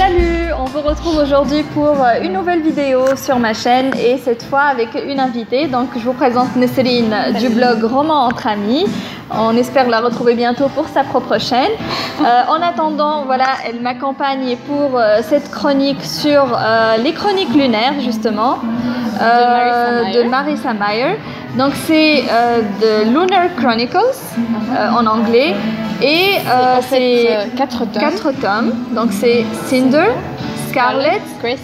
Salut, on vous retrouve aujourd'hui pour une nouvelle vidéo sur ma chaîne et cette fois avec une invitée. Donc je vous présente Nesrine du blog Roman entre amis. On espère la retrouver bientôt pour sa propre chaîne. En attendant, voilà, elle m'accompagne pour cette chronique sur les chroniques lunaires justement de Marissa Meyer. Donc c'est The Lunar Chronicles en anglais. Et c'est 4 tomes. Donc c'est Cinder, Scarlet, Chris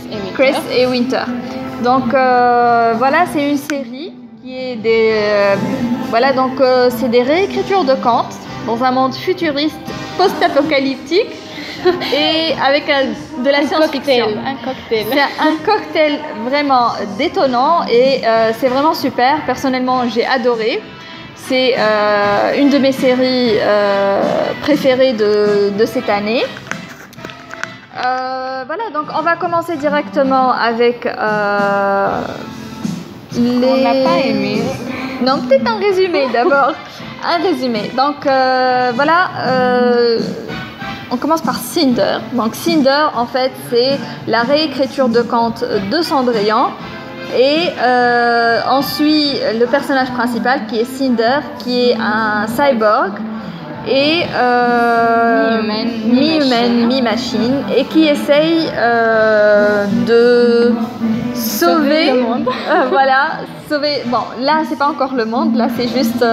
et Winter. Donc voilà, c'est une série qui est des voilà, donc c'est des réécritures de contes dans un monde futuriste post-apocalyptique et avec de la science-fiction. C'est un cocktail vraiment détonnant et c'est vraiment super. Personnellement, j'ai adoré. C'est une de mes séries préférées de cette année. Voilà, donc on va commencer directement avec On n'a pas aimé. Non, peut-être un résumé d'abord. Un résumé. Donc voilà, on commence par Cinder. Donc Cinder, en fait, c'est la réécriture de contes de Cendrillon. Et on suit le personnage principal qui est Cinder, qui est un cyborg et mi-humaine, mi-machine, et qui essaye de sauver le monde. Voilà, sauver. Bon, là c'est pas encore le monde, là c'est juste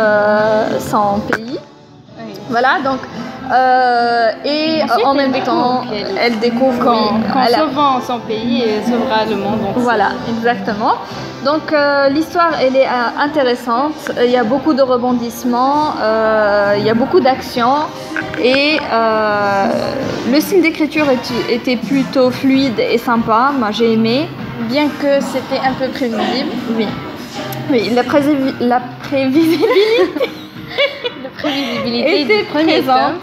son pays. Oui. Voilà, donc et ensuite, en même temps, elle découvre qu'en sauvant son pays, elle sauvera le monde entier. Voilà, exactement. Donc l'histoire, elle est intéressante. Il y a beaucoup de rebondissements, il y a beaucoup d'action et le style d'écriture était plutôt fluide et sympa. Moi, j'ai aimé. Bien que c'était un peu prévisible. Oui, oui, la prévisibilité. La prévisibilité était présente.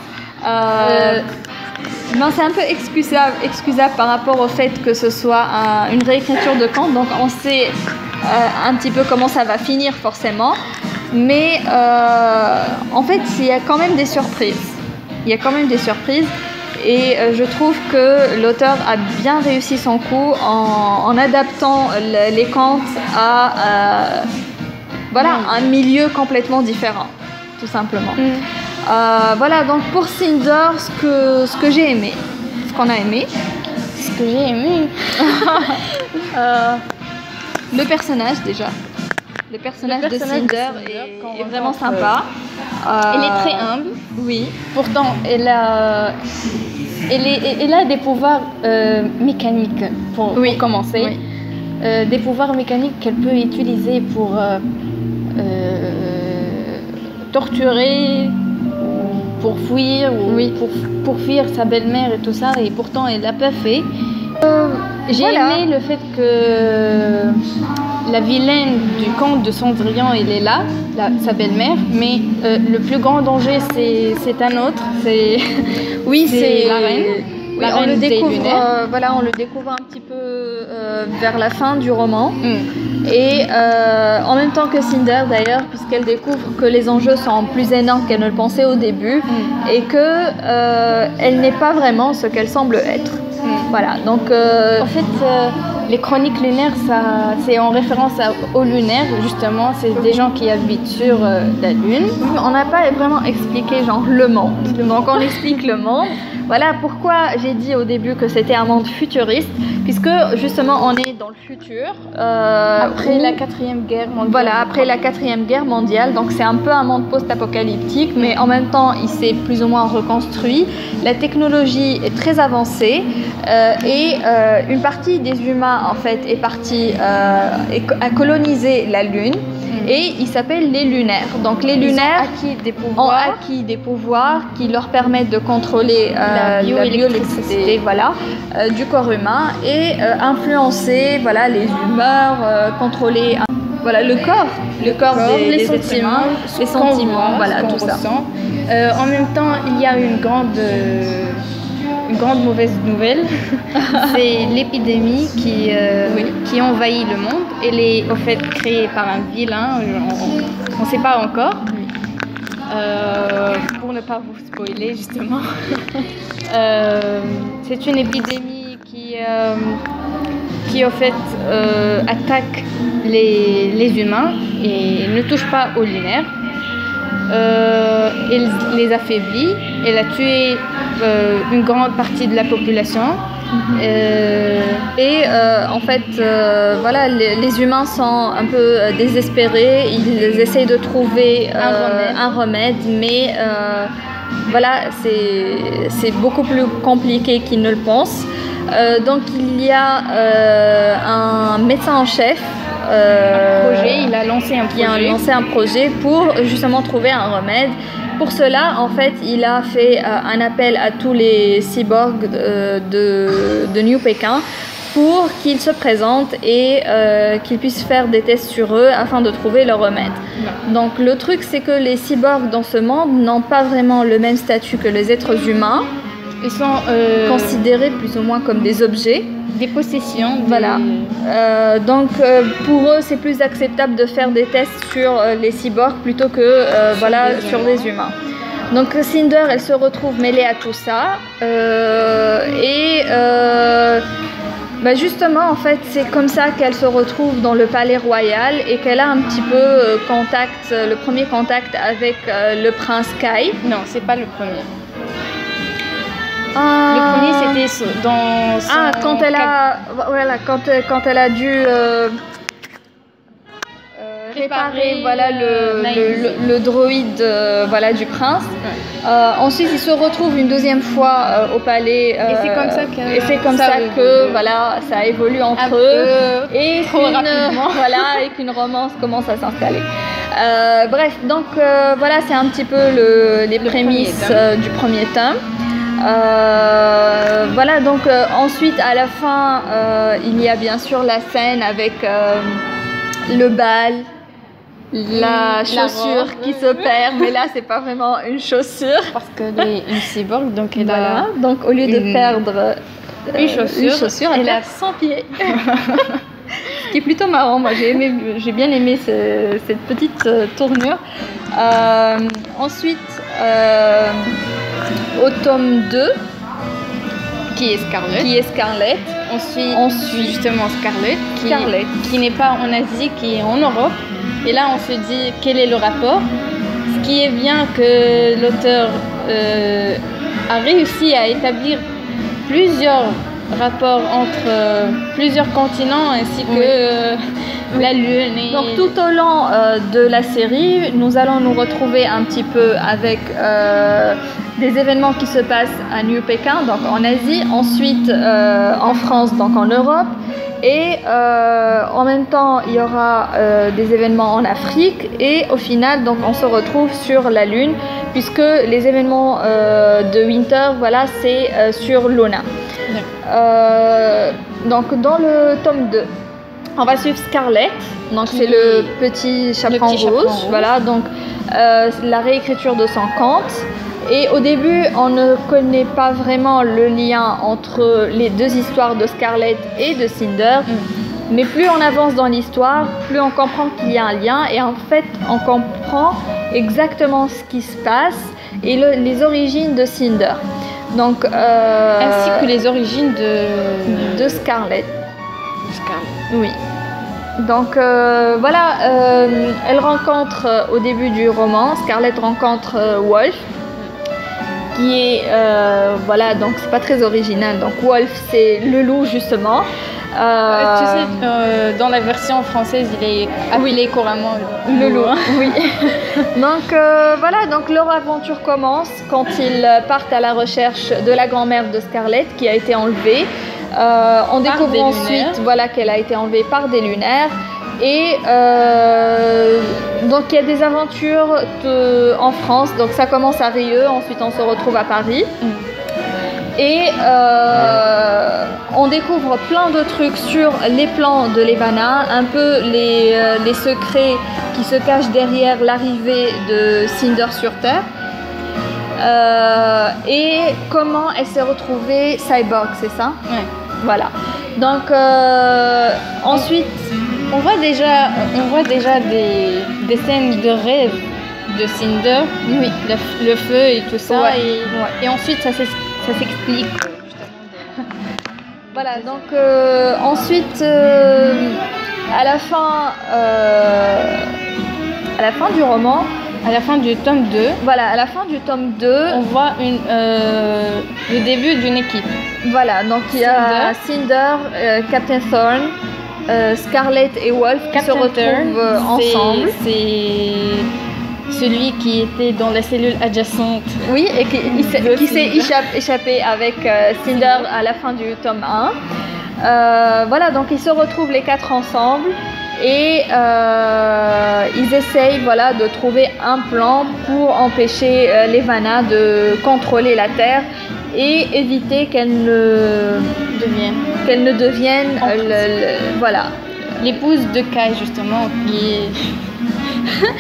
Non, c'est un peu excusable par rapport au fait que ce soit une réécriture de conte, donc on sait un petit peu comment ça va finir forcément, mais en fait il y a quand même des surprises. Et je trouve que l'auteur a bien réussi son coup en adaptant les contes à voilà, un milieu complètement différent, tout simplement. Voilà, donc pour Cinder, ce que j'ai aimé, ce qu'on a aimé. Ce que j'ai aimé. Le personnage déjà. Le personnage de Cinder est vraiment sympa. Elle est très humble. Oui. Pourtant, elle a des pouvoirs mécaniques pour commencer. Oui. Des pouvoirs mécaniques qu'elle peut utiliser pour torturer, pour fuir, ou pour fuir sa belle-mère et tout ça, et pourtant elle l'a pas fait. J'ai aimé le fait que la vilaine du conte de Cendrillon, elle est là, sa belle-mère, mais le plus grand danger c'est un autre, c'est la reine. Oui, on le découvre, voilà, on le découvre un petit peu vers la fin du roman. Et en même temps que Cinder d'ailleurs, puisqu'elle découvre que les enjeux sont plus énormes qu'elle ne le pensait au début et que elle n'est pas vraiment ce qu'elle semble être. Voilà, donc en fait les chroniques lunaires, c'est en référence aux lunaires, justement, c'est des gens qui habitent sur la lune. On n'a pas vraiment expliqué genre le monde, donc on explique le monde. Voilà pourquoi j'ai dit au début que c'était un monde futuriste, puisque justement on est dans le futur. Après la 4e guerre mondiale. Voilà, après la 4e guerre mondiale, donc c'est un peu un monde post-apocalyptique, mais en même temps il s'est plus ou moins reconstruit. La technologie est très avancée et une partie des humains en fait est partie à coloniser la Lune. Et ils s'appellent les lunaires. Donc les lunaires ont acquis des pouvoirs qui leur permettent de contrôler la bioélectricité voilà, du corps humain et influencer voilà, les humeurs, contrôler voilà, le corps des sentiments, voilà, tout ça. En même temps, il y a une grande mauvaise nouvelle, c'est l'épidémie qui envahit le monde. Elle est au fait créée par un vilain, on ne sait pas encore. Pour ne pas vous spoiler justement. C'est une épidémie qui au fait attaque les humains et ne touche pas aux lunaires. Elle les affaiblit, elle a tué une grande partie de la population. En fait, voilà, les humains sont un peu désespérés, ils essayent de trouver un remède, mais voilà, c'est beaucoup plus compliqué qu'ils ne le pensent. Donc il y a un médecin en chef il a lancé un projet pour justement trouver un remède. Pour cela, en fait, il a fait un appel à tous les cyborgs de New Pékin pour qu'ils se présentent et qu'ils puissent faire des tests sur eux afin de trouver le remède. Donc le truc, c'est que les cyborgs dans ce monde n'ont pas vraiment le même statut que les êtres humains. Ils sont considérés plus ou moins comme des objets. Des possessions. Voilà. Donc pour eux, c'est plus acceptable de faire des tests sur les cyborgs plutôt que sur des humains. Donc Cinder, elle se retrouve mêlée à tout ça. Justement, en fait, c'est comme ça qu'elle se retrouve dans le palais royal et qu'elle a un petit peu le premier contact avec le prince Kai. Non, c'est pas le premier. Le premier, c'était dans son... quand elle a dû réparer le droïde du prince. Ensuite, ils se retrouvent une deuxième fois au palais. Et c'est comme ça que ça évolue entre eux. Et qu'une romance commence à s'installer. Bref, donc c'est un petit peu les prémices du premier tome. Donc ensuite à la fin il y a bien sûr la scène avec le bal, la chaussure qui se perd, mais là c'est pas vraiment une chaussure parce qu'elle est une cyborg, donc donc au lieu de perdre une chaussure, elle a 100 pieds. Ce qui est plutôt marrant, moi j'ai bien aimé cette petite tournure. Ensuite au tome 2 qui est Scarlett. Ensuite justement Scarlett qui n'est pas en Asie, qui est en Europe. Et là on se dit quel est le rapport. Ce qui est bien que l'auteur a réussi à établir plusieurs rapports entre plusieurs continents ainsi que la Lune. Donc tout au long de la série, nous allons nous retrouver un petit peu avec des événements qui se passent à New Pékin, donc en Asie, ensuite en France, donc en Europe, et en même temps il y aura des événements en Afrique, et au final donc on se retrouve sur la Lune, puisque les événements de Winter, c'est sur Luna. Donc dans le tome 2, on va suivre Scarlett, donc c'est le petit chaperon rouge. Voilà, donc la réécriture de son conte. Et au début, on ne connaît pas vraiment le lien entre les deux histoires de Scarlett et de Cinder. Mais plus on avance dans l'histoire, plus on comprend qu'il y a un lien. Et en fait, on comprend exactement ce qui se passe et les origines de Cinder. Donc, ainsi que les origines de Scarlett. Oui. Donc elle rencontre au début du roman, Scarlett rencontre Wolf, qui est donc c'est pas très original. Donc Wolf, c'est le loup justement. Tu sais, dans la version française, il est appelé couramment le loup. Oui. Donc donc leur aventure commence quand ils partent à la recherche de la grand-mère de Scarlett qui a été enlevée. On découvre ensuite qu'elle a été enlevée par des lunaires. Et donc il y a des aventures en France. Donc ça commence à Rieux, ensuite on se retrouve à Paris. Et on découvre plein de trucs sur les plans de Levana, un peu les secrets qui se cachent derrière l'arrivée de Cinder sur Terre. Et comment elle s'est retrouvée cyborg, c'est ça? Ouais. Voilà. Donc ensuite, on voit déjà des scènes de rêve de Cinder. Oui. Le feu et tout ça. Ouais. Et ensuite, ça s'explique Voilà, donc ensuite, à la fin du roman, à la fin du tome 2, voilà, à la fin du tome 2, on voit le début d'une équipe. Voilà, donc il y a Cinder, Captain Thorn, Scarlet et Wolf qui se retrouvent ensemble. C'est celui qui était dans la cellule adjacente. Oui, et qui s'est échappé avec Cinder à la fin du tome 1. Voilà, donc ils se retrouvent les 4 ensemble et ils essayent, voilà, de trouver un plan pour empêcher Levana de contrôler la Terre et éviter qu'elle ne devienne voilà, l'épouse de Kai, justement,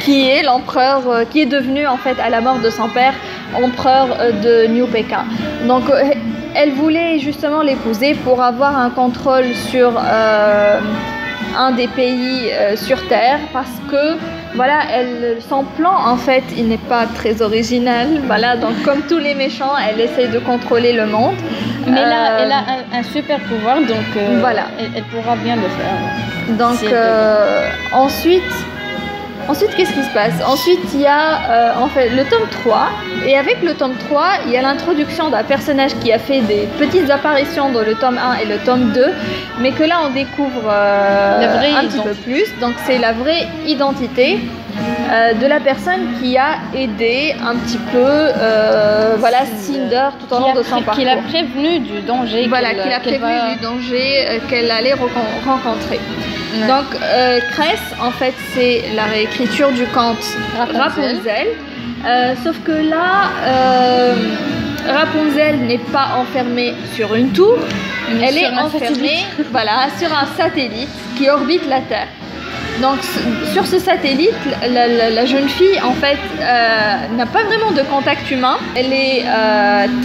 qui est l'empereur, qui est devenu en fait à la mort de son père empereur de New Pékin. Donc elle voulait justement l'épouser pour avoir un contrôle sur un des pays sur Terre, parce que voilà, son plan en fait il n'est pas très original. Voilà, donc comme tous les méchants, elle essaye de contrôler le monde. Mais là, elle a un super pouvoir, donc voilà, elle pourra bien le faire. Donc ensuite, qu'est-ce qui se passe? Ensuite, il y a en fait le tome 3. Et avec le tome 3, il y a l'introduction d'un personnage qui a fait des petites apparitions dans le tome 1 et le tome 2, mais que là, on découvre un petit peu plus. Donc, c'est la vraie identité de la personne qui a aidé un petit peu voilà, Cinder tout au long de son parcours. Qui l'a prévenu du danger. Voilà, qui l'a prévenu du danger qu'elle allait rencontrer. Ouais. Donc, Cress, en fait, c'est la réécriture du conte Rapunzel. Sauf que là, Rapunzel n'est pas enfermée sur une tour, elle est enfermée voilà, sur un satellite qui orbite la Terre. Donc, sur ce satellite, la jeune fille, en fait, n'a pas vraiment de contact humain. Elle est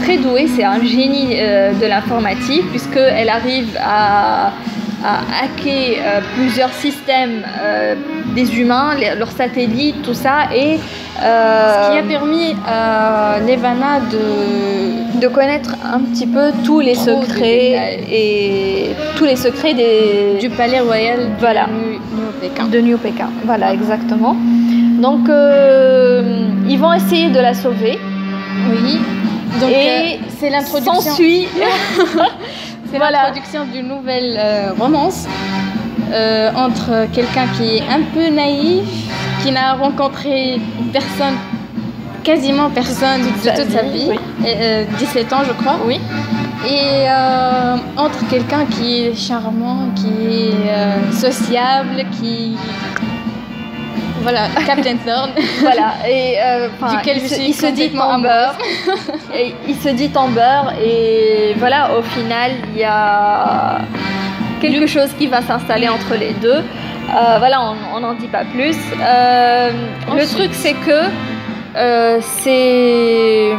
très douée, c'est un génie de l'informatique, puisqu'elle arrive à hacker plusieurs systèmes des humains, leurs satellites, tout ça, et ce qui a permis à Levana de connaître un petit peu tous les secrets et tous les secrets du palais royal voilà, de New Pékin. Voilà, exactement. Donc ils vont essayer de la sauver. Oui. Donc c'est l'introduction. S'ensuit. C'est l'introduction d'une nouvelle romance entre quelqu'un qui est un peu naïf, qui n'a rencontré quasiment personne de toute sa vie, oui. 17 ans je crois, oui. Et entre quelqu'un qui est charmant, qui est sociable, qui... Voilà, Captain Thorn. Voilà, et duquel il se dit Amber. Et il se dit Amber, et voilà, au final, il y a quelque chose qui va s'installer entre les deux. Voilà, on n'en dit pas plus. Le truc, c'est que c'est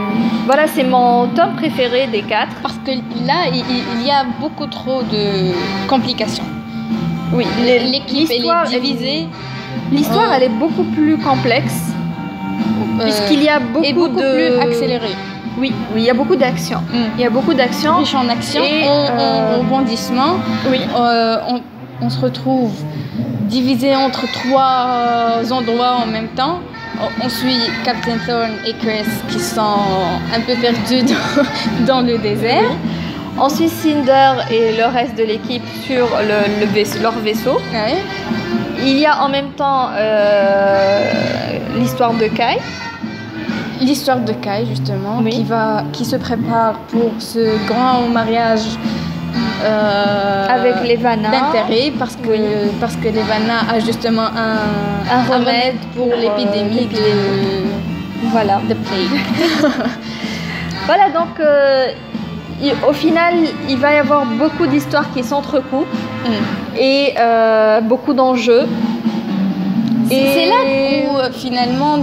mon tome préféré des 4. Parce que là, il y a beaucoup trop de complications. Oui, l'équipe, elle est divisée. L'histoire, elle est beaucoup plus complexe, puisqu'il y a beaucoup plus accélérée. Oui, il y a beaucoup d'action. Il y a beaucoup d'action. Riche en action et en rebondissement. Oui. On se retrouve divisé entre 3 endroits en même temps. On suit Captain Thorn et Cress qui sont un peu perdus dans le désert. Oui. On suit Cinder et le reste de l'équipe sur leur vaisseau. Ouais. Il y a en même temps l'histoire de Kai. L'histoire de Kai, justement, oui. qui se prépare pour ce grand mariage avec Levana d'intérêt, parce que Levana a justement un remède pour l'épidémie de voilà, de plague. Voilà, donc au final, il va y avoir beaucoup d'histoires qui s'entrecoupent et beaucoup d'enjeux. C'est là où finalement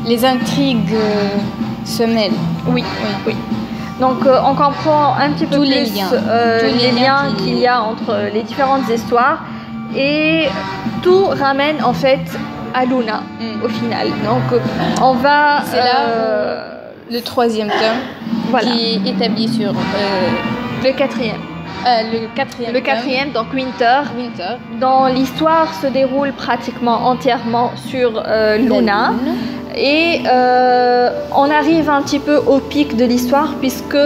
les intrigues se mêlent. Oui. Donc on comprend un petit peu plus les liens qu'il y a entre les différentes histoires, et tout ramène en fait à Luna au final. Donc on va... C'est là le 3e tome, voilà, qui est établi sur... le 4e. Le quatrième. Le quatrième, donc Winter. Winter. Dont l'histoire se déroule pratiquement entièrement sur Luna. Et on arrive un petit peu au pic de l'histoire puisque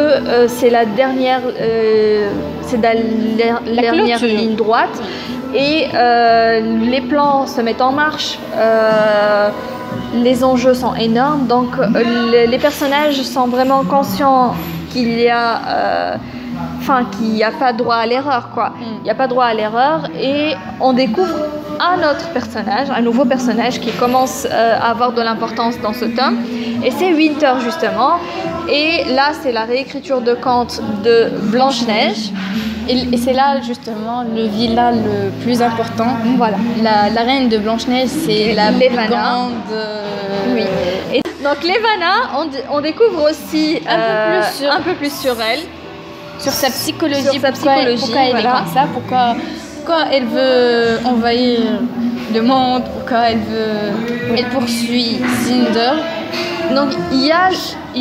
c'est la dernière, dernière ligne droite et les plans se mettent en marche. Les enjeux sont énormes, donc les personnages sont vraiment conscients qu'il y a, qu'il n'y a pas droit à l'erreur, quoi. Il n'y a pas droit à l'erreur et on découvre un autre personnage, un nouveau personnage qui commence à avoir de l'importance dans ce tome et c'est Winter justement. Et là c'est la réécriture de conte de Blanche-Neige. Et c'est là justement le vilain le plus important. Voilà. La reine de Blanche-Neige, c'est la plus grande. Oui. Et donc Levana, on découvre aussi un peu plus sur elle. Sur sa psychologie. Pourquoi elle est comme ça, pourquoi elle veut envahir le monde, pourquoi elle poursuit Cinder. Donc il y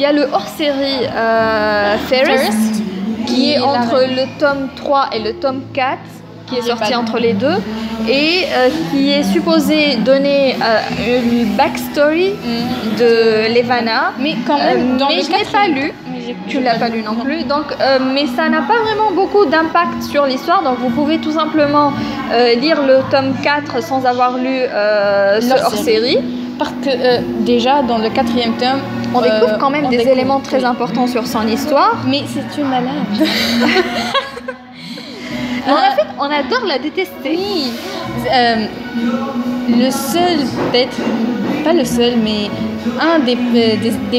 a le hors-série Fairest qui est entre le tome 3 et le tome 4, qui est sorti entre les deux, et qui est supposé donner une backstory de Levana. Mais quand même, mais je ne l'ai pas lu. Tu ne l'as pas lu non plus. Donc, mais ça n'a pas vraiment beaucoup d'impact sur l'histoire. Donc vous pouvez tout simplement lire le tome 4 sans avoir lu ce hors-série. Parce que déjà dans le quatrième tome, on découvre quand même des éléments très importants sur son histoire. Mais c'est une malade. En fait, on adore la détester. Oui. Le seul, peut-être, pas le seul, mais un des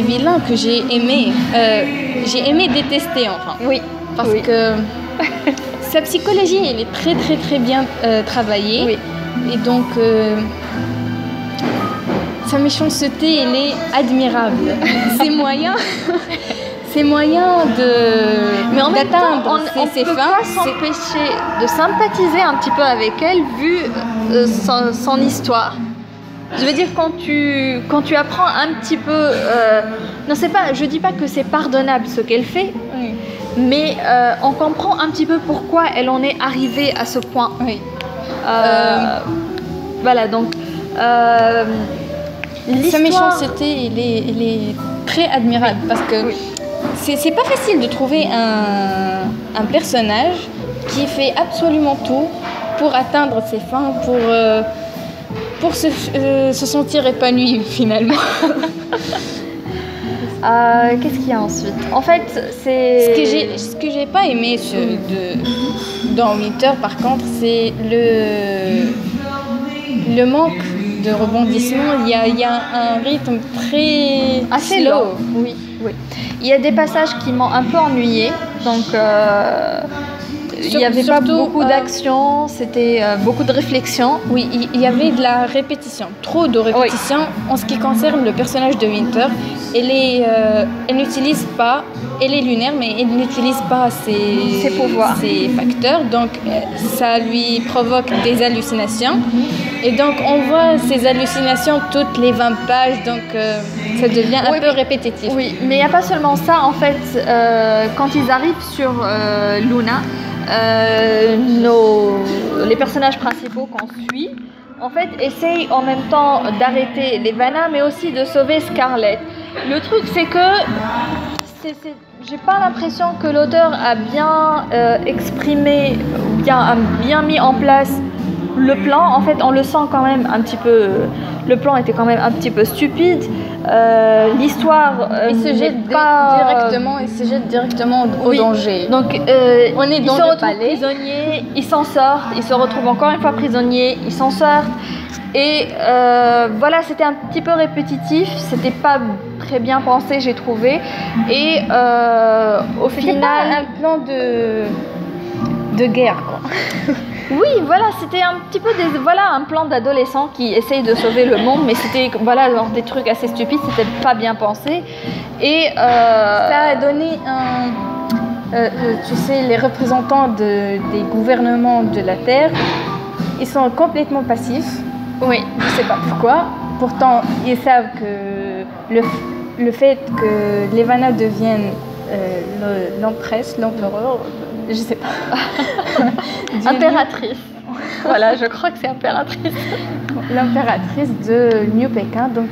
vilains que j'ai aimé détester enfin. Oui. Parce que sa psychologie, elle est très très très bien travaillée. Oui. Et donc sa méchanceté, elle est admirable. Ses moyens d'atteindre ses fins. On ne peut pas s'empêcher de sympathiser un petit peu avec elle vu son histoire. Je veux dire, quand tu apprends un petit peu... non, je dis pas que c'est pardonnable ce qu'elle fait, oui. Mais on comprend un petit peu pourquoi elle en est arrivée à ce point. Oui. Voilà, donc... sa méchanceté, elle est très admirable parce que c'est pas facile de trouver un personnage qui fait absolument tout pour atteindre ses fins, pour se sentir épanoui finalement. Qu'est-ce qu'il y a ensuite? En fait, c'est... Ce que j'ai pas aimé dans Winter, par contre, c'est le manque de rebondissement. Il y a un rythme assez lent. Oui. Il y a des passages qui m'ont un peu ennuyée, donc il n'y avait pas beaucoup d'action, c'était beaucoup de réflexion. Oui, il y avait de la répétition, trop de répétition. Oui. En ce qui concerne le personnage de Winter, elle n'utilise pas, elle est lunaire, mais elle n'utilise pas ses pouvoirs, ses facteurs, donc ça lui provoque des hallucinations. Et donc on voit ces hallucinations toutes les 20 pages, donc ça devient un peu répétitif. Oui, mais il n'y a pas seulement ça, en fait, quand ils arrivent sur Luna, les personnages principaux qu'on suit, en fait, essayent en même temps d'arrêter Levana, mais aussi de sauver Scarlett. Le truc, c'est que j'ai pas l'impression que l'auteur a bien exprimé, a bien mis en place le plan. En fait, on le sent quand même un petit peu. Le plan était quand même un petit peu stupide. L'histoire, il se jette directement au danger. Donc, on est dans le palais. Prisonniers, ils s'en sortent. Ils se retrouvent encore une fois prisonniers. Ils s'en sortent. Et voilà, c'était un petit peu répétitif. C'était pas très bien pensé, j'ai trouvé. Et au final, pas un plan de guerre, quoi. Oui, voilà, c'était un petit peu un plan d'adolescent qui essaye de sauver le monde, mais c'était genre des trucs assez stupides, c'était pas bien pensé. Et ça a donné tu sais, les représentants des gouvernements de la Terre, ils sont complètement passifs. Oui, je sais pas pourquoi. Pourtant, ils savent que le fait que Levana devienne l'empresse, l'empereur, je sais pas. Impératrice. Voilà, je crois que c'est impératrice. L'impératrice de New Pékin. Donc,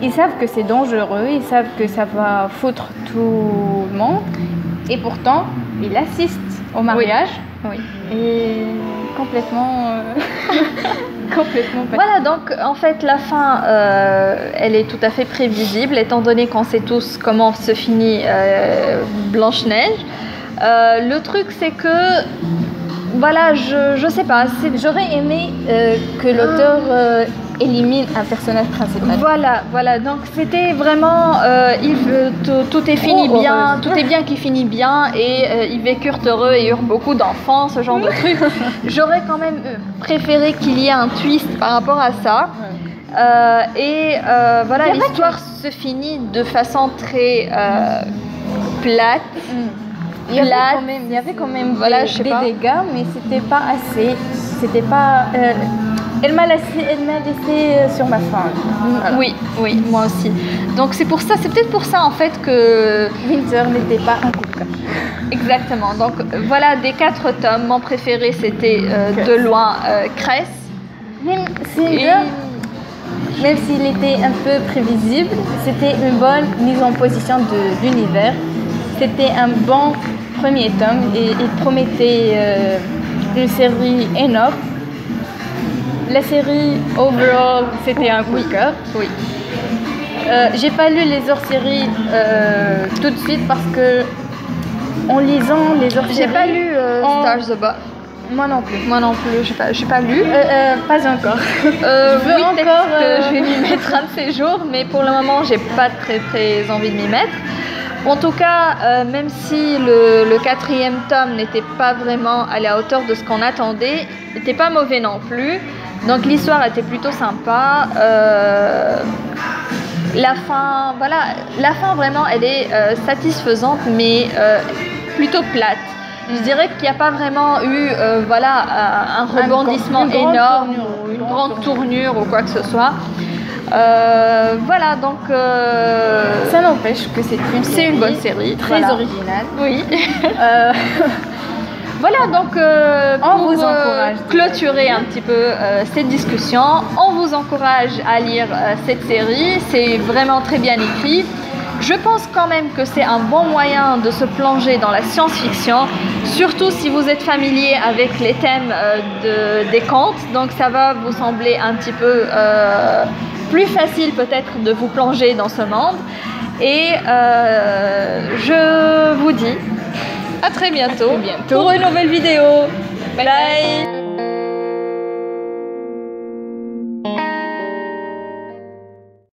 ils savent que c'est dangereux, ils savent que ça va foutre tout le monde. Et pourtant, ils assistent au mariage. Oui. Et complètement... complètement pas. Voilà, donc en fait, la fin, elle est tout à fait prévisible, étant donné qu'on sait tous comment se finit Blanche-Neige. Le truc, c'est que... Voilà, je sais pas. J'aurais aimé que l'auteur élimine un personnage principal. Voilà. Donc c'était vraiment, tout est fini bien, heureuse. tout est bien qui finit bien et ils vécurent heureux et eurent beaucoup d'enfants, ce genre de truc. J'aurais quand même préféré qu'il y ait un twist par rapport à ça. Voilà, l'histoire se finit de façon très plate. Il y avait quand même voilà, des dégâts, mais c'était pas assez. C'était pas. Elle m'a laissé sur ma faim. Voilà. Oui, moi aussi. Donc c'est peut-être pour ça en fait que Winter n'était pas un coup de cœur. Exactement. Donc voilà, des 4 tomes, mon préféré c'était de loin Cress. Même s'il était un peu prévisible, c'était une bonne mise en position d'univers. C'était un bon premier tome et il promettait une série énorme. La série overall, c'était un coup de cœur. Oui. J'ai pas lu les hors-séries tout de suite parce que en lisant les hors-séries, j'ai pas lu Stars Above. Moi non plus, j'ai pas lu. Pas encore. Je vais m'y mettre un de ces jours, mais pour le moment, j'ai pas très envie de m'y mettre. En tout cas, même si le 4e tome n'était pas vraiment à la hauteur de ce qu'on attendait, n'était pas mauvais non plus. Donc l'histoire était plutôt sympa. La fin vraiment, elle est satisfaisante, mais plutôt plate. Je dirais qu'il n'y a pas vraiment eu un rebondissement énorme, ou une grande tournure ou quoi que ce soit. Voilà, donc ça n'empêche que c'est une bonne série, très originale. Oui. Voilà, donc on vous encourage clôturer un petit peu cette discussion. On vous encourage à lire cette série, c'est vraiment très bien écrit. Je pense quand même que c'est un bon moyen de se plonger dans la science-fiction, surtout si vous êtes familier avec les thèmes des contes. Donc ça va vous sembler un petit peu plus facile peut-être de vous plonger dans ce monde. Et je vous dis à très bientôt pour une nouvelle vidéo. Bye.